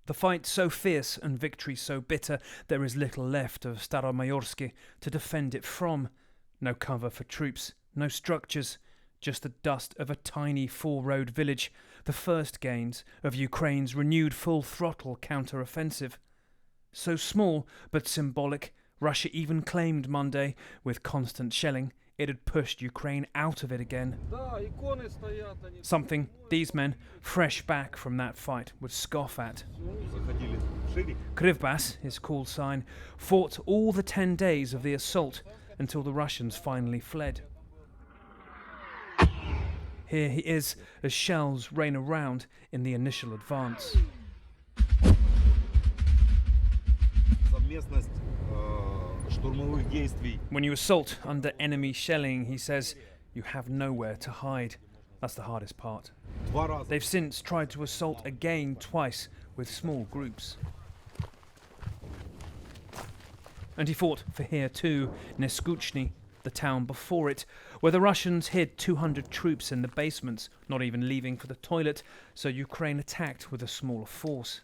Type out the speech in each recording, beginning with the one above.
The fight so fierce and victory so bitter, there is little left of Staromayorsky to defend it from. No cover for troops, no structures, just the dust of a tiny four-road village, the first gains of Ukraine's renewed full-throttle counter-offensive. So small but symbolic, Russia even claimed Monday, with constant shelling, it had pushed Ukraine out of it again. Something these men, fresh back from that fight, would scoff at. Krivbas, his call sign, fought all the 10 days of the assault until the Russians finally fled. Here he is as shells rain around in the initial advance. When you assault under enemy shelling, he says, you have nowhere to hide. That's the hardest part. They've since tried to assault again twice with small groups. And he fought for here too, Neskuchny, the town before it, where the Russians hid 200 troops in the basements, not even leaving for the toilet, so Ukraine attacked with a smaller force.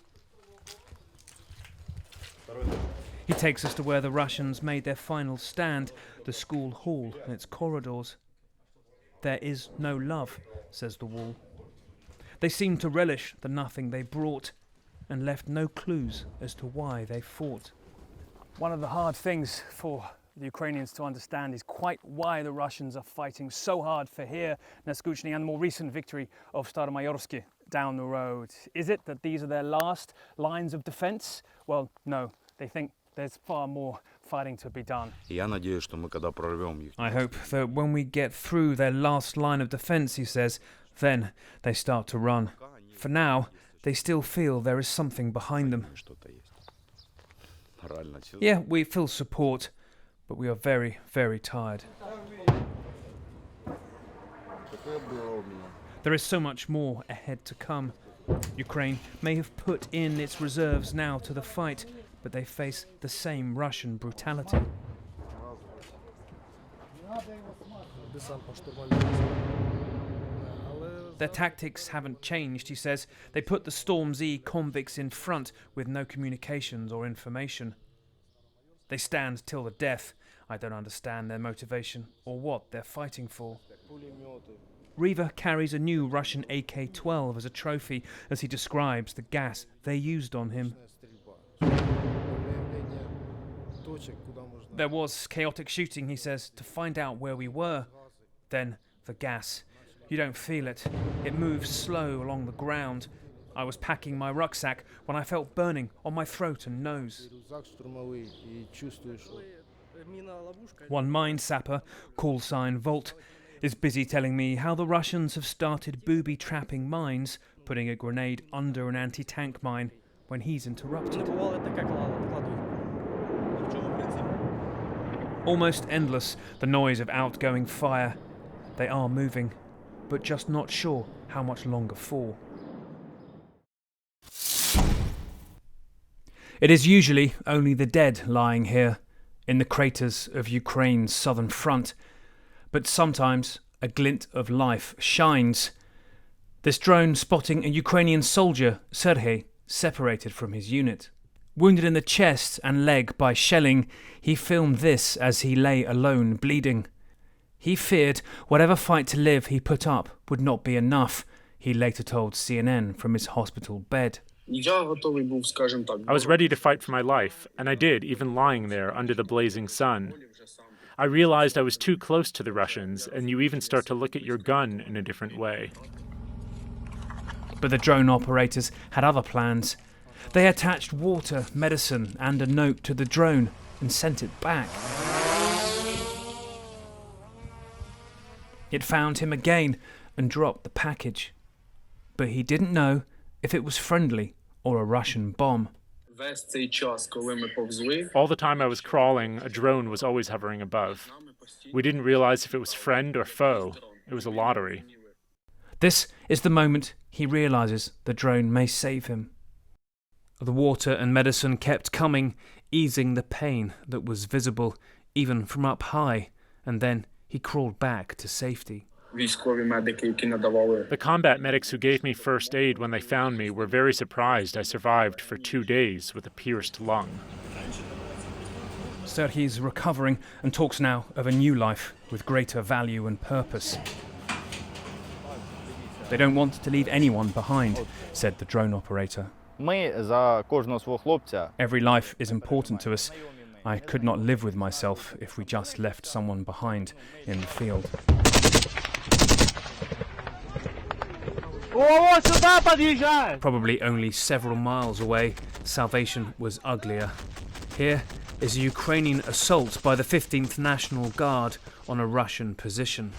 He takes us to where the Russians made their final stand, the school hall and its corridors. There is no love, says the wall. They seemed to relish the nothing they brought and left no clues as to why they fought. One of the hard things for the Ukrainians to understand is quite why the Russians are fighting so hard for here, Neskuchny, and the more recent victory of Staromayorsky down the road. Is it that these are their last lines of defense? Well, no. They think there's far more fighting to be done. I hope that when we get through their last line of defense, he says, then they start to run. For now, they still feel there is something behind them. Yeah, we feel support, but we are very, very tired. There is so much more ahead to come. Ukraine may have put in its reserves now to the fight, but they face the same Russian brutality. Their tactics haven't changed, he says. They put the Storm Z convicts in front with no communications or information. They stand till the death. I don't understand their motivation or what they're fighting for. Riva carries a new Russian AK-12 as a trophy as he describes the gas they used on him. There was chaotic shooting, he says, to find out where we were. Then the gas. You don't feel it. It moves slow along the ground. I was packing my rucksack when I felt burning on my throat and nose. One mine sapper, call sign Volt, is busy telling me how the Russians have started booby-trapping mines, putting a grenade under an anti-tank mine, when he's interrupted. Almost endless, the noise of outgoing fire. They are moving, but just not sure how much longer for. It is usually only the dead lying here, in the craters of Ukraine's southern front, but sometimes a glint of life shines. This drone spotting a Ukrainian soldier, Sergei, separated from his unit. Wounded in the chest and leg by shelling, he filmed this as he lay alone, bleeding. He feared whatever fight to live he put up would not be enough, he later told CNN from his hospital bed. I was ready to fight for my life, and I did, even lying there under the blazing sun. I realized I was too close to the Russians, and you even start to look at your gun in a different way. But the drone operators had other plans. They attached water, medicine, and a note to the drone and sent it back. It found him again and dropped the package. But he didn't know if it was friendly or a Russian bomb. All the time I was crawling, a drone was always hovering above. We didn't realize if it was friend or foe. It was a lottery. This is the moment he realizes the drone may save him. The water and medicine kept coming, easing the pain that was visible even from up high, and then he crawled back to safety. The combat medics who gave me first aid when they found me were very surprised I survived for 2 days with a pierced lung. Serhi's recovering and talks now of a new life with greater value and purpose. They don't want to leave anyone behind, said the drone operator. Every life is important to us. I could not live with myself if we just left someone behind in the field. Probably only several miles away, salvation was uglier. Here is a Ukrainian assault by the 15th National Guard on a Russian position.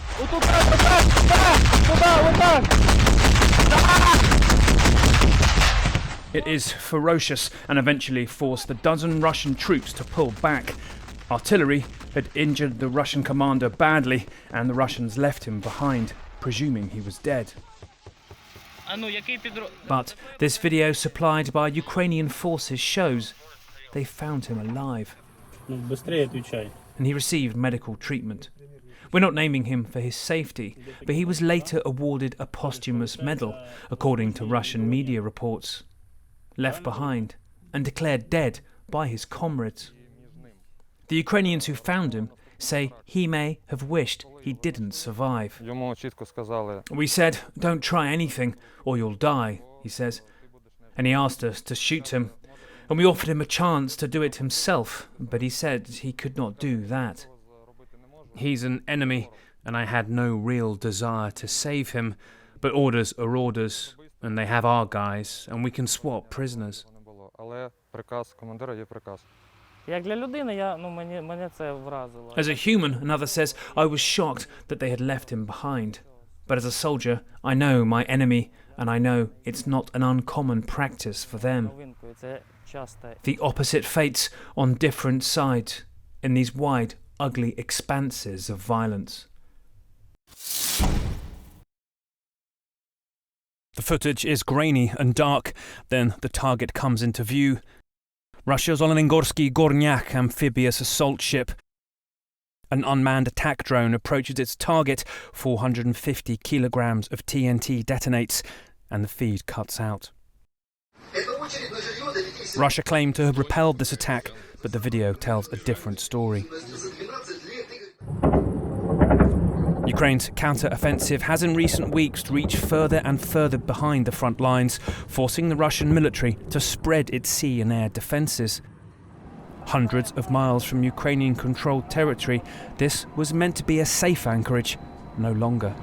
It is ferocious and eventually forced a dozen Russian troops to pull back. Artillery had injured the Russian commander badly, and the Russians left him behind, presuming he was dead. But this video supplied by Ukrainian forces shows they found him alive. And he received medical treatment. We're not naming him for his safety, but he was later awarded a posthumous medal, according to Russian media reports. Left behind and declared dead by his comrades. The Ukrainians who found him say he may have wished he didn't survive. We said, "Don't try anything or you'll die," he says. And he asked us to shoot him. And we offered him a chance to do it himself, but he said he could not do that. He's an enemy, and I had no real desire to save him, but orders are orders, and they have our guys, and we can swap prisoners. As a human, another says, I was shocked that they had left him behind. But as a soldier, I know my enemy, and I know it's not an uncommon practice for them. The opposite fates on different sides in these wide, ugly expanses of violence. The footage is grainy and dark, then the target comes into view. Russia's Olengorsky Gornyak amphibious assault ship. An unmanned attack drone approaches its target, 450 kilograms of TNT detonates, and the feed cuts out. Russia claimed to have repelled this attack, but the video tells a different story. Ukraine's counter-offensive has in recent weeks reached further and further behind the front lines, forcing the Russian military to spread its sea and air defences. Hundreds of miles from Ukrainian-controlled territory, this was meant to be a safe anchorage, no longer.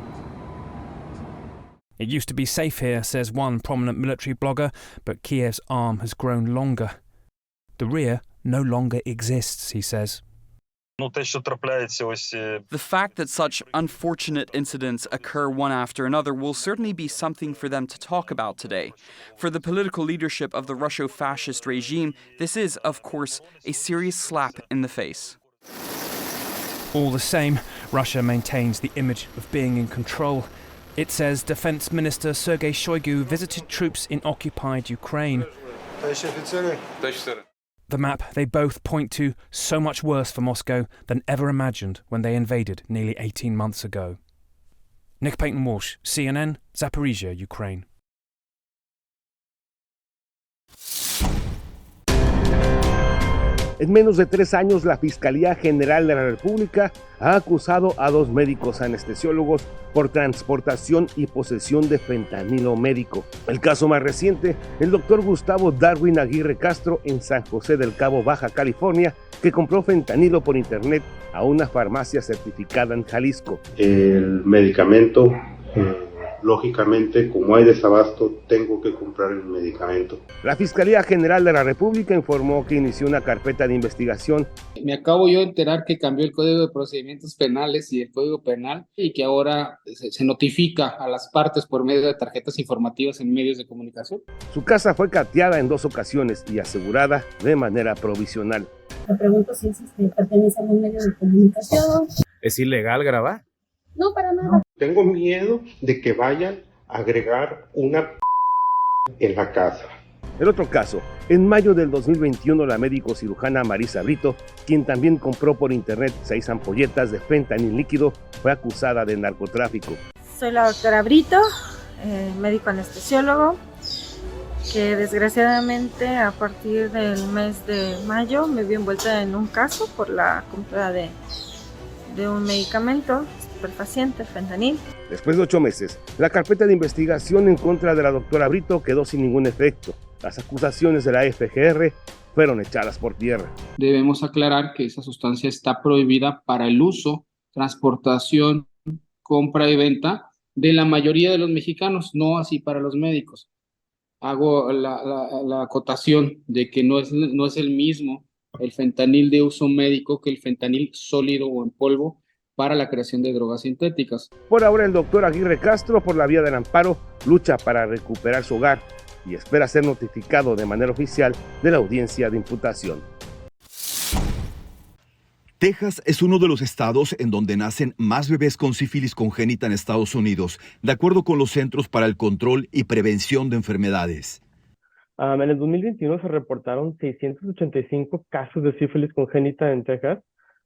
It used to be safe here, says one prominent military blogger, but Kiev's arm has grown longer. The rear no longer exists, he says. The fact that such unfortunate incidents occur one after another will certainly be something for them to talk about today. For the political leadership of the Russo-fascist regime, this is, of course, a serious slap in the face. All the same, Russia maintains the image of being in control. It says Defense Minister Sergei Shoigu visited troops in occupied Ukraine. The map they both point to so much worse for Moscow than ever imagined when they invaded nearly 18 months ago. Nick Payton-Walsh, CNN, Zaporizhzhia, Ukraine. En menos de 3 años, la Fiscalía General de la República ha acusado a 2 médicos anestesiólogos por transportación y posesión de fentanilo médico. El caso más reciente, el doctor Gustavo Darwin Aguirre Castro en San José del Cabo, Baja California, que compró fentanilo por internet a una farmacia certificada en Jalisco. El medicamento, lógicamente, como hay desabasto, tengo que comprar el medicamento. La Fiscalía General de la República informó que inició una carpeta de investigación. Me acabo yo de enterar que cambió el Código de Procedimientos Penales y el Código Penal y que ahora se notifica a las partes por medio de tarjetas informativas en medios de comunicación. Su casa fue cateada en 2 ocasiones y asegurada de manera provisional. Me pregunto si pertenece a algún medio de comunicación. ¿Es ilegal grabar? No, para nada. Tengo miedo de que vayan a agregar una en la casa. El otro caso, en mayo del 2021 la médico cirujana Marisa Brito, quien también compró por internet 6 ampolletas de fentanil líquido, fue acusada de narcotráfico. Soy la doctora Brito, médico anestesiólogo, que desgraciadamente a partir del mes de mayo me vi envuelta en un caso por la compra de un medicamento estupefaciente, fentanil. Después de 8 meses, la carpeta de investigación en contra de la doctora Brito quedó sin ningún efecto. Las acusaciones de la FGR fueron echadas por tierra. Debemos aclarar que esa sustancia está prohibida para el uso, transportación, compra y venta de la mayoría de los mexicanos, no así para los médicos. Hago la acotación de que no es el mismo el fentanil de uso médico que el fentanil sólido o en polvo para la creación de drogas sintéticas. Por ahora, el doctor Aguirre Castro, por la vía del amparo, lucha para recuperar su hogar y espera ser notificado de manera oficial de la audiencia de imputación. Texas es uno de los estados en donde nacen más bebés con sífilis congénita en Estados Unidos, de acuerdo con los Centros para el Control y Prevención de Enfermedades. En el 2021 se reportaron 685 casos de sífilis congénita en Texas.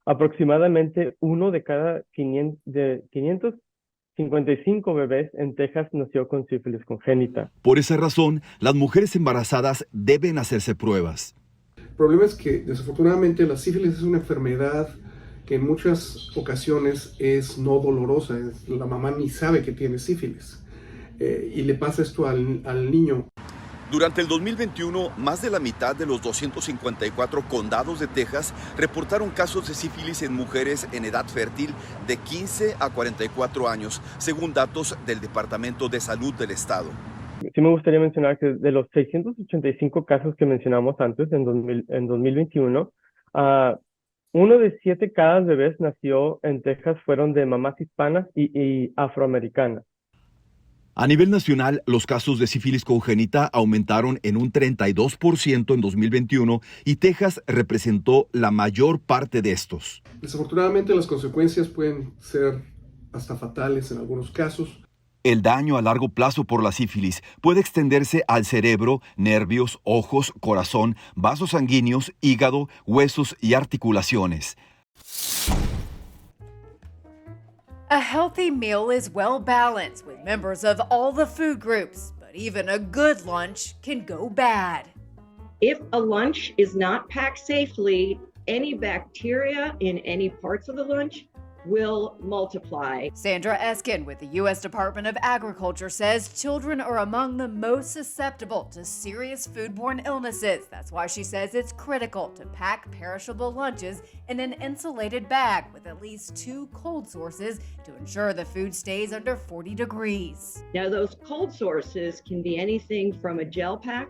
Aproximadamente uno de cada 555 bebés en Texas nació con sífilis congénita. Por esa razón, las mujeres embarazadas deben hacerse pruebas. El problema es que desafortunadamente la sífilis es una enfermedad que en muchas ocasiones es no dolorosa. La mamá ni sabe que tiene sífilis y le pasa esto al niño. Durante el 2021, más de la mitad de los 254 condados de Texas reportaron casos de sífilis en mujeres en edad fértil de 15 a 44 años, según datos del Departamento de Salud del estado. Sí me gustaría mencionar que de los 685 casos que mencionamos antes, en 2021, uno de 7 cada bebés nació en Texas fueron de mamás hispanas y afroamericanas. A nivel nacional, los casos de sífilis congénita aumentaron en un 32% en 2021 y Texas representó la mayor parte de estos. Desafortunadamente, las consecuencias pueden ser hasta fatales en algunos casos. El daño a largo plazo por la sífilis puede extenderse al cerebro, nervios, ojos, corazón, vasos sanguíneos, hígado, huesos y articulaciones. A healthy meal is well balanced with members of all the food groups, but even a good lunch can go bad. If a lunch is not packed safely, any bacteria in any parts of the lunch will multiply. Sandra Eskin with the U.S. Department of Agriculture says children are among the most susceptible to serious foodborne illnesses. That's why she says it's critical to pack perishable lunches in an insulated bag with at least 2 cold sources to ensure the food stays under 40 degrees. Now, those cold sources can be anything from a gel pack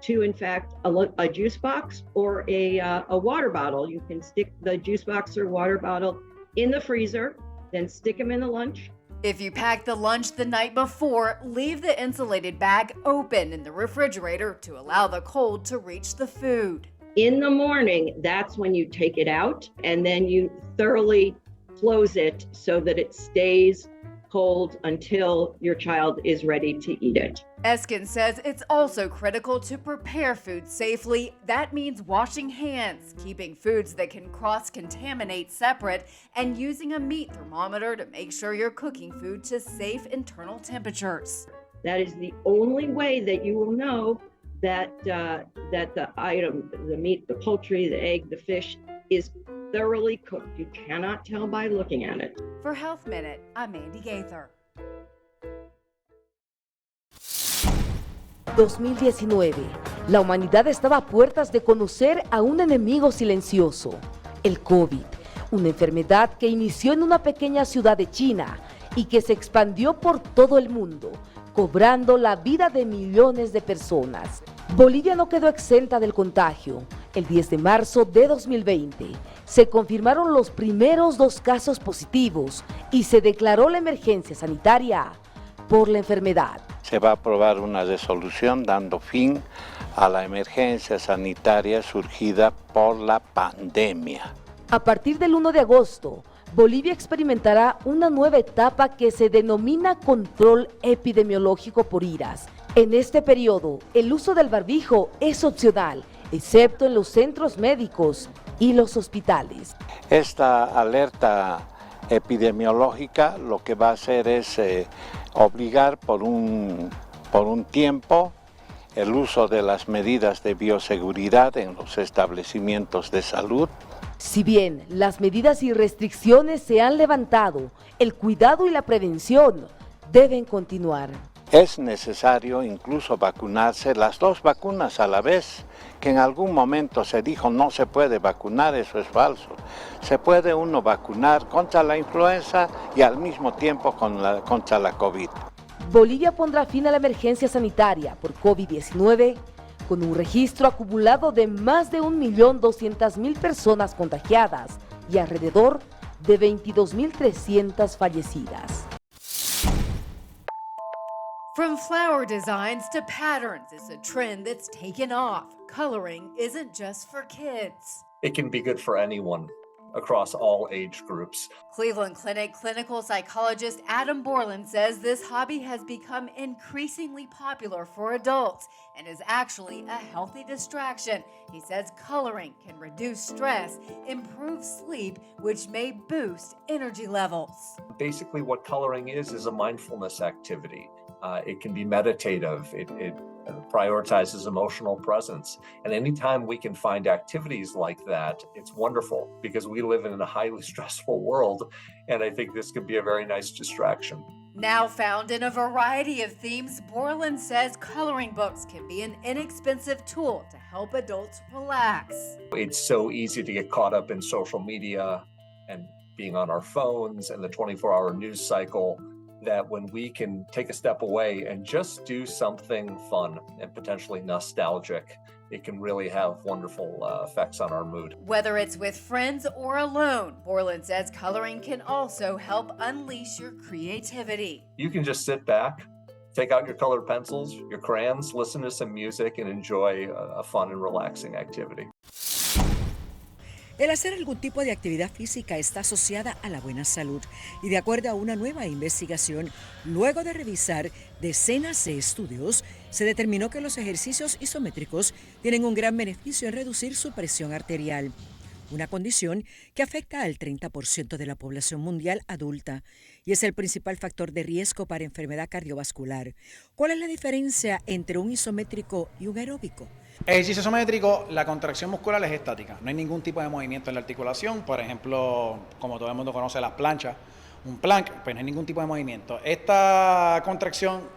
to, in fact, a juice box or a water bottle. You can stick the juice box or water bottle in the freezer, then stick them in the lunch. If you pack the lunch the night before, leave the insulated bag open in the refrigerator to allow the cold to reach the food. In the morning, that's when you take it out and then you thoroughly close it so that it stays cold until your child is ready to eat it. Eskin says it's also critical to prepare food safely. That means washing hands, keeping foods that can cross-contaminate separate, and using a meat thermometer to make sure you're cooking food to safe internal temperatures. That is the only way that you will know that the item, the meat, the poultry, the egg, the fish, is thoroughly cooked. You cannot tell by looking at it. For Health Minute, I'm Mandy Gaither. 2019. La humanidad estaba a puertas de conocer a un enemigo silencioso, el COVID, una enfermedad que inició en una pequeña ciudad de China y que se expandió por todo el mundo, cobrando la vida de millones de personas. Bolivia no quedó exenta del contagio. El 10 de marzo de 2020 se confirmaron los primeros 2 casos positivos y se declaró la emergencia sanitaria por la enfermedad. Se va a aprobar una resolución dando fin a la emergencia sanitaria surgida por la pandemia. A partir del 1 de agosto, Bolivia experimentará una nueva etapa que se denomina control epidemiológico por iras En este periodo, el uso del barbijo es opcional, excepto en los centros médicos y los hospitales. Esta alerta epidemiológica lo que va a hacer es obligar por un tiempo el uso de las medidas de bioseguridad en los establecimientos de salud. Si bien las medidas y restricciones se han levantado, el cuidado y la prevención deben continuar. Es necesario incluso vacunarse las 2 vacunas a la vez, que en algún momento se dijo no se puede vacunar, eso es falso. Se puede uno vacunar contra la influenza y al mismo tiempo contra la COVID. Bolivia pondrá fin a la emergencia sanitaria por COVID-19 con un registro acumulado de más de 1.200.000 personas contagiadas y alrededor de 22.300 fallecidas. From flower designs to patterns, it's a trend that's taken off. Coloring isn't just for kids. It can be good for anyone across all age groups. Cleveland Clinic clinical psychologist Adam Borland says this hobby has become increasingly popular for adults and is actually a healthy distraction. He says coloring can reduce stress, improve sleep, which may boost energy levels. Basically, what coloring is a mindfulness activity. It can be meditative. It prioritizes emotional presence. And anytime we can find activities like that, it's wonderful because we live in a highly stressful world. And I think this could be a very nice distraction. Now found in a variety of themes, Borland says coloring books can be an inexpensive tool to help adults relax. It's so easy to get caught up in social media and being on our phones and the 24-hour news cycle, that when we can take a step away and just do something fun and potentially nostalgic, it can really have wonderful effects on our mood. Whether it's with friends or alone, Borland says coloring can also help unleash your creativity. You can just sit back, take out your colored pencils, your crayons, listen to some music, and enjoy a fun and relaxing activity. El hacer algún tipo de actividad física está asociada a la buena salud y de acuerdo a una nueva investigación, luego de revisar decenas de estudios, se determinó que los ejercicios isométricos tienen un gran beneficio en reducir su presión arterial, una condición que afecta al 30% de la población mundial adulta y es el principal factor de riesgo para enfermedad cardiovascular. ¿Cuál es la diferencia entre un isométrico y un aeróbico? Ejercicio isométrico, la contracción muscular es estática, no hay ningún tipo de movimiento en la articulación, por ejemplo, como todo el mundo conoce las planchas, un plank, pues no hay ningún tipo de movimiento. Esta contracción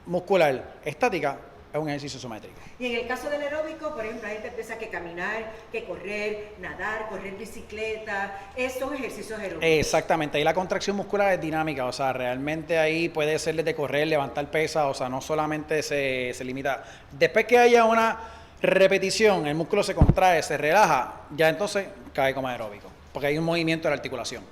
muscular estática es un ejercicio isométrico. Y en el caso del aeróbico, por ejemplo, la gente empieza que caminar, que correr, nadar, correr bicicleta, estos ejercicios aeróbicos. Exactamente, ahí la contracción muscular es dinámica, o sea, realmente ahí puede ser desde correr, levantar pesas, o sea, no solamente se limita. Después que haya una repetición, el músculo se contrae, se relaja, ya entonces cae como aeróbico, porque hay un movimiento de la articulación.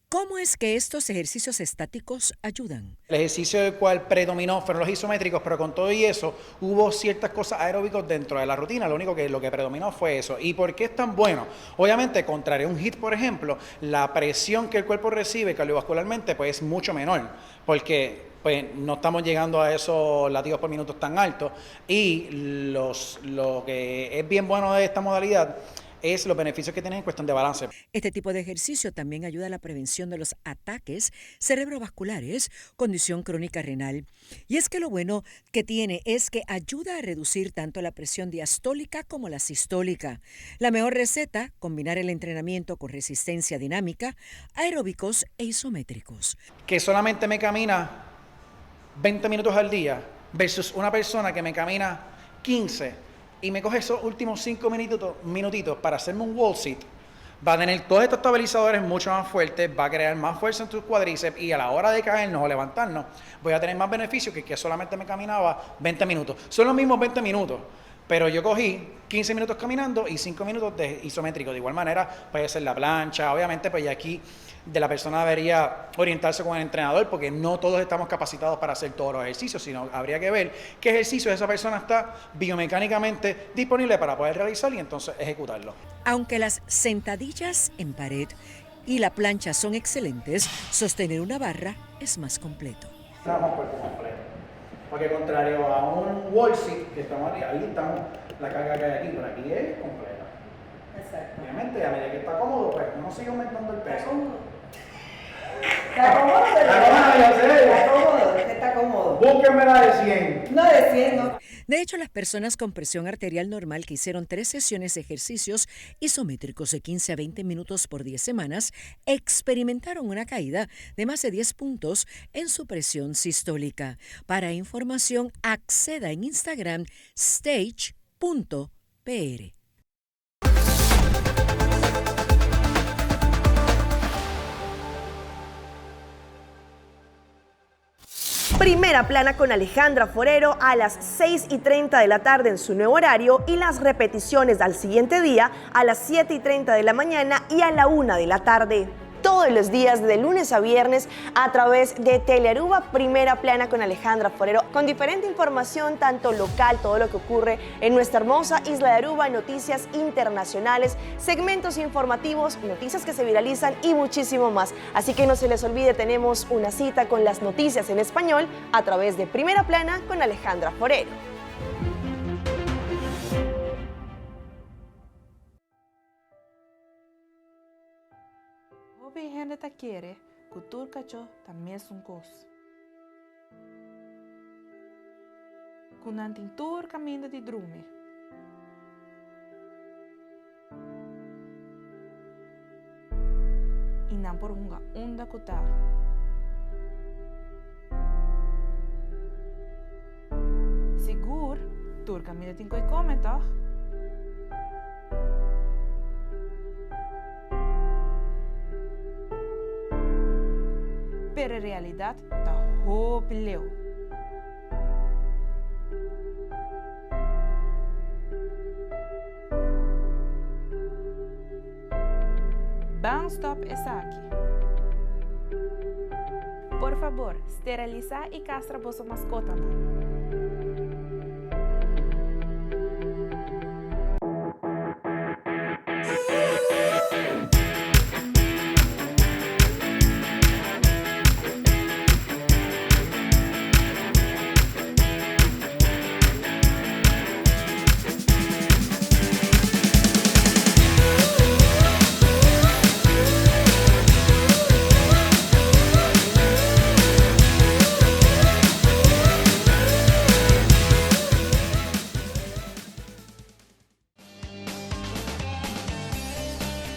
¿Cómo es que estos ejercicios estáticos ayudan? El ejercicio del cual predominó fueron los isométricos, pero con todo y eso hubo ciertas cosas aeróbicos dentro de la rutina, lo que predominó fue eso. ¿Y por qué es tan bueno? Obviamente, contrario a un HIIT, por ejemplo, la presión que el cuerpo recibe cardiovascularmente pues, es mucho menor, porque pues, no estamos llegando a esos latidos por minutos tan altos y lo que es bien bueno de esta modalidad es los beneficios que tienen en cuestión de balance. Este tipo de ejercicio también ayuda a la prevención de los ataques cerebrovasculares, condición crónica renal. Y es que lo bueno que tiene es que ayuda a reducir tanto la presión diastólica como la sistólica. La mejor receta, combinar el entrenamiento con resistencia dinámica, aeróbicos e isométricos. Que solamente me camina 20 minutos al día versus una persona que me camina 15 y me coge esos últimos 5 minutitos para hacerme un wall sit, va a tener todos estos estabilizadores mucho más fuertes, va a crear más fuerza en tus cuádriceps y a la hora de caernos o levantarnos voy a tener más beneficios que solamente me caminaba 20 minutos. Son los mismos 20 minutos, pero yo cogí 15 minutos caminando y 5 minutos de isométrico. De igual manera puede ser la plancha, obviamente pues ya aquí de la persona debería orientarse con el entrenador porque no todos estamos capacitados para hacer todos los ejercicios, sino habría que ver qué ejercicios esa persona está biomecánicamente disponible para poder realizar y entonces ejecutarlo. Aunque las sentadillas en pared y la plancha son excelentes, sostener una barra es más completo. Trabajo cuerpo completo. Porque contrario a un wallseat que estamos ahí estamos, la carga que hay aquí, pero aquí es completa. Exacto. Obviamente, a medida que está cómodo, pues uno sigue aumentando el peso. Está cómodo, está cómodo. Búsquenmela de 100. No, de 100 no. De hecho, las personas con presión arterial normal que hicieron 3 sesiones de ejercicios isométricos de 15 a 20 minutos por 10 semanas experimentaron una caída de más de 10 puntos en su presión sistólica. Para información, acceda en Instagram stage.pr. Primera plana con Alejandra Forero a las 6:30 de la tarde en su nuevo horario y las repeticiones al siguiente día a las 7:30 de la mañana y a la 1 de la tarde. Todos los días de lunes a viernes a través de Telearuba, Primera Plana con Alejandra Forero, con diferente información tanto local, todo lo que ocurre en nuestra hermosa isla de Aruba, noticias internacionales, segmentos informativos, noticias que se viralizan y muchísimo más. Así que no se les olvide, tenemos una cita con las noticias en español a través de Primera Plana con Alejandra Forero. Gente te quiere, cultura cacho también es un cos. Kunantin tur caminho de drume. E não por uma onda kutá. Sigur, tur caminho de coi comentar. Pero en realidad está hopeleo. Ban stop está aquí. Por favor, steriliza y castra vossa mascota.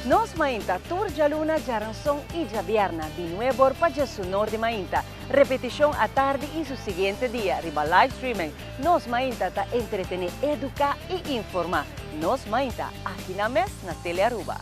Nos mainta Turja Luna, Jaranson y Javierna, de nuevo para su norte mainta. Repetición a tarde y su siguiente día, riba live streaming. Nos mainta ta entretener, educar y informar. Nos mainta aquí na mes na Telearuba.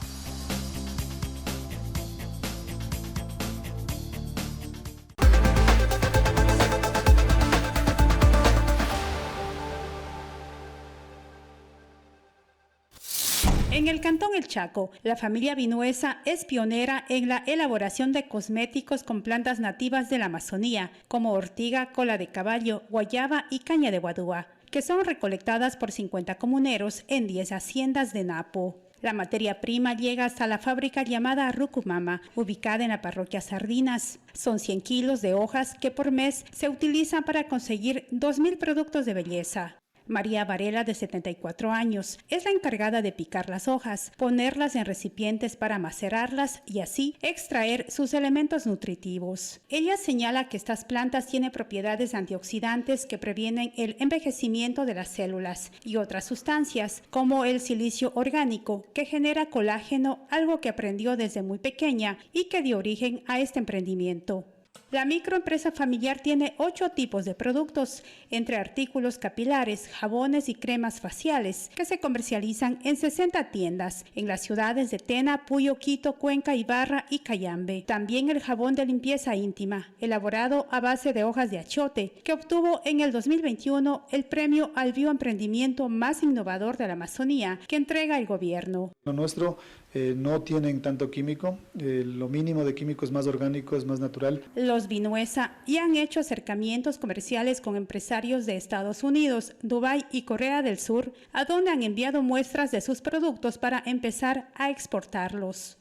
En el Cantón El Chaco, la familia Vinuesa es pionera en la elaboración de cosméticos con plantas nativas de la Amazonía, como ortiga, cola de caballo, guayaba y caña de guadúa, que son recolectadas por 50 comuneros en 10 haciendas de Napo. La materia prima llega hasta la fábrica llamada Rucumama, ubicada en la parroquia Sardinas. Son 100 kilos de hojas que por mes se utilizan para conseguir 2.000 productos de belleza. María Varela, de 74 años, es la encargada de picar las hojas, ponerlas en recipientes para macerarlas y así extraer sus elementos nutritivos. Ella señala que estas plantas tienen propiedades antioxidantes que previenen el envejecimiento de las células y otras sustancias, como el silicio orgánico, que genera colágeno, algo que aprendió desde muy pequeña y que dio origen a este emprendimiento. La microempresa familiar tiene 8 tipos de productos, entre artículos capilares, jabones y cremas faciales, que se comercializan en 60 tiendas en las ciudades de Tena, Puyo, Quito, Cuenca, Ibarra y Cayambe. También el jabón de limpieza íntima, elaborado a base de hojas de achiote, que obtuvo en el 2021 el premio al bioemprendimiento más innovador de la Amazonía, que entrega el gobierno. Lo nuestro no tienen tanto químico, lo mínimo de químico es más orgánico, es más natural. Los Vinuesa ya han hecho acercamientos comerciales con empresarios de Estados Unidos, Dubái y Corea del Sur, a donde han enviado muestras de sus productos para empezar a exportarlos.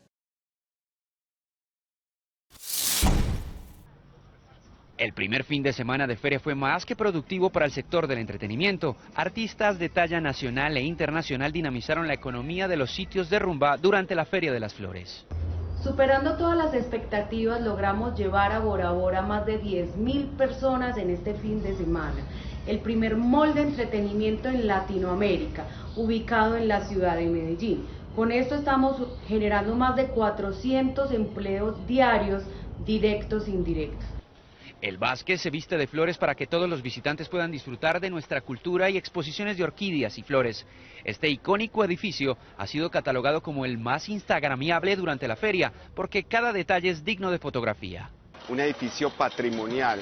El primer fin de semana de feria fue más que productivo para el sector del entretenimiento. Artistas de talla nacional e internacional dinamizaron la economía de los sitios de rumba durante la Feria de las Flores. Superando todas las expectativas, logramos llevar a Bora Bora más de 10.000 personas en este fin de semana. El primer mall de entretenimiento en Latinoamérica, ubicado en la ciudad de Medellín. Con esto estamos generando más de 400 empleos diarios, directos e indirectos. El Vázquez se viste de flores para que todos los visitantes puedan disfrutar de nuestra cultura y exposiciones de orquídeas y flores. Este icónico edificio ha sido catalogado como el más instagramiable durante la feria, porque cada detalle es digno de fotografía. Un edificio patrimonial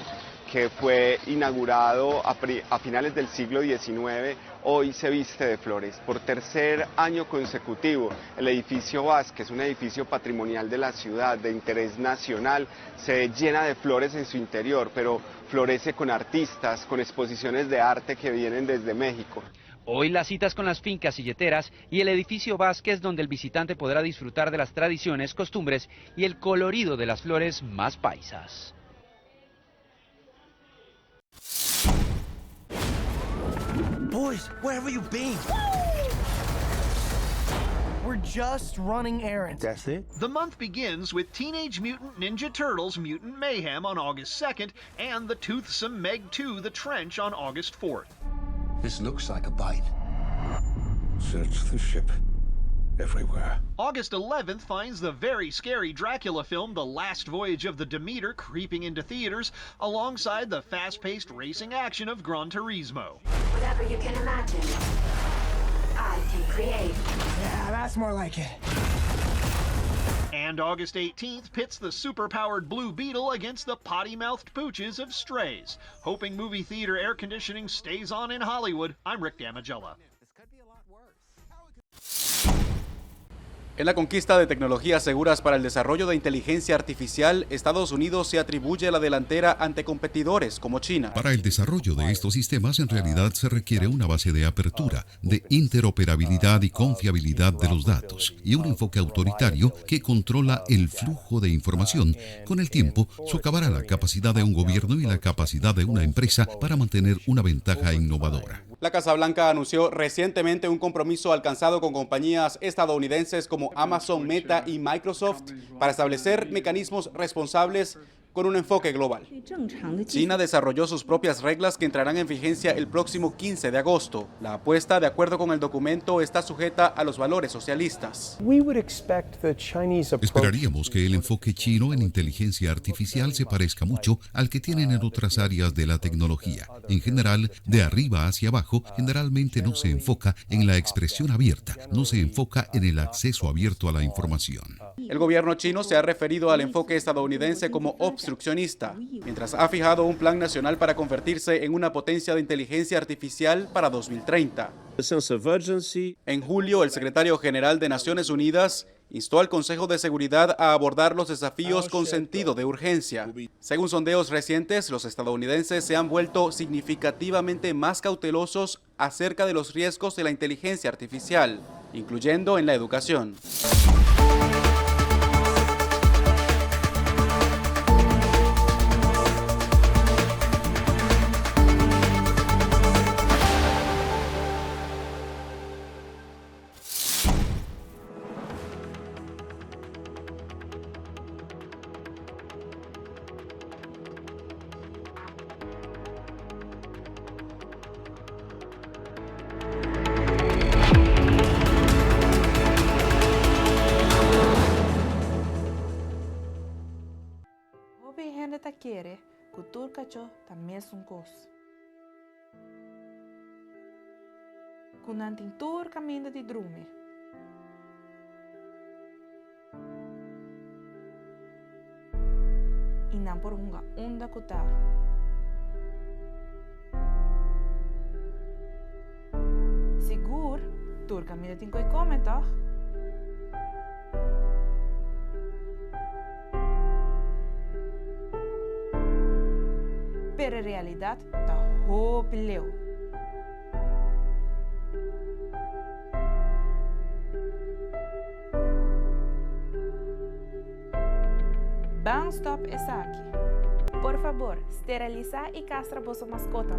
que fue inaugurado a finales del siglo XIX, hoy se viste de flores. Por tercer año consecutivo, el edificio Vázquez, un edificio patrimonial de la ciudad, de interés nacional, se llena de flores en su interior, pero florece con artistas, con exposiciones de arte que vienen desde México. Hoy las citas con las fincas silleteras y el edificio Vázquez, donde el visitante podrá disfrutar de las tradiciones, costumbres y el colorido de las flores más paisas. Boys, where have you been? We're just running errands. That's it? The month begins with Teenage Mutant Ninja Turtles Mutant Mayhem on August 2nd and the toothsome Meg 2 The Trench on August 4th. This looks like a bite. Search the ship. Everywhere. August 11th finds the very scary Dracula film The Last Voyage of the Demeter creeping into theaters alongside the fast-paced racing action of Gran Turismo. Whatever you can imagine, I can create. Yeah, that's more like it. And August 18th pits the super-powered Blue Beetle against the potty-mouthed pooches of Strays. Hoping movie theater air conditioning stays on in Hollywood, I'm Rick Damigella. En la conquista de tecnologías seguras para el desarrollo de inteligencia artificial, Estados Unidos se atribuye la delantera ante competidores como China. Para el desarrollo de estos sistemas, en realidad se requiere una base de apertura, de interoperabilidad y confiabilidad de los datos, y un enfoque autoritario que controla el flujo de información. Con el tiempo, socavará la capacidad de un gobierno y la capacidad de una empresa para mantener una ventaja innovadora. La Casa Blanca anunció recientemente un compromiso alcanzado con compañías estadounidenses como Amazon, Meta y Microsoft para establecer mecanismos responsables con un enfoque global. China desarrolló sus propias reglas que entrarán en vigencia el próximo 15 de agosto. La apuesta, de acuerdo con el documento, está sujeta a los valores socialistas. Esperaríamos que el enfoque chino en inteligencia artificial se parezca mucho al que tienen en otras áreas de la tecnología. En general, de arriba hacia abajo, generalmente no se enfoca en la expresión abierta, no se enfoca en el acceso abierto a la información. El gobierno chino se ha referido al enfoque estadounidense como obstruccionista, mientras ha fijado un plan nacional para convertirse en una potencia de inteligencia artificial para 2030. En julio, el secretario general de Naciones Unidas instó al Consejo de Seguridad a abordar los desafíos con sentido de urgencia. Según sondeos recientes, los estadounidenses se han vuelto significativamente más cautelosos acerca de los riesgos de la inteligencia artificial, incluyendo en la educación. Quiere, cultura cacho también es un cos. Con un tintur camino de drume. Y nan por una onda cuta. Sigur, tur camino tinco y cometa. Pero en realidad está hopileo. Bang stop es aquí. Por favor, esteriliza y castra vuestra mascota.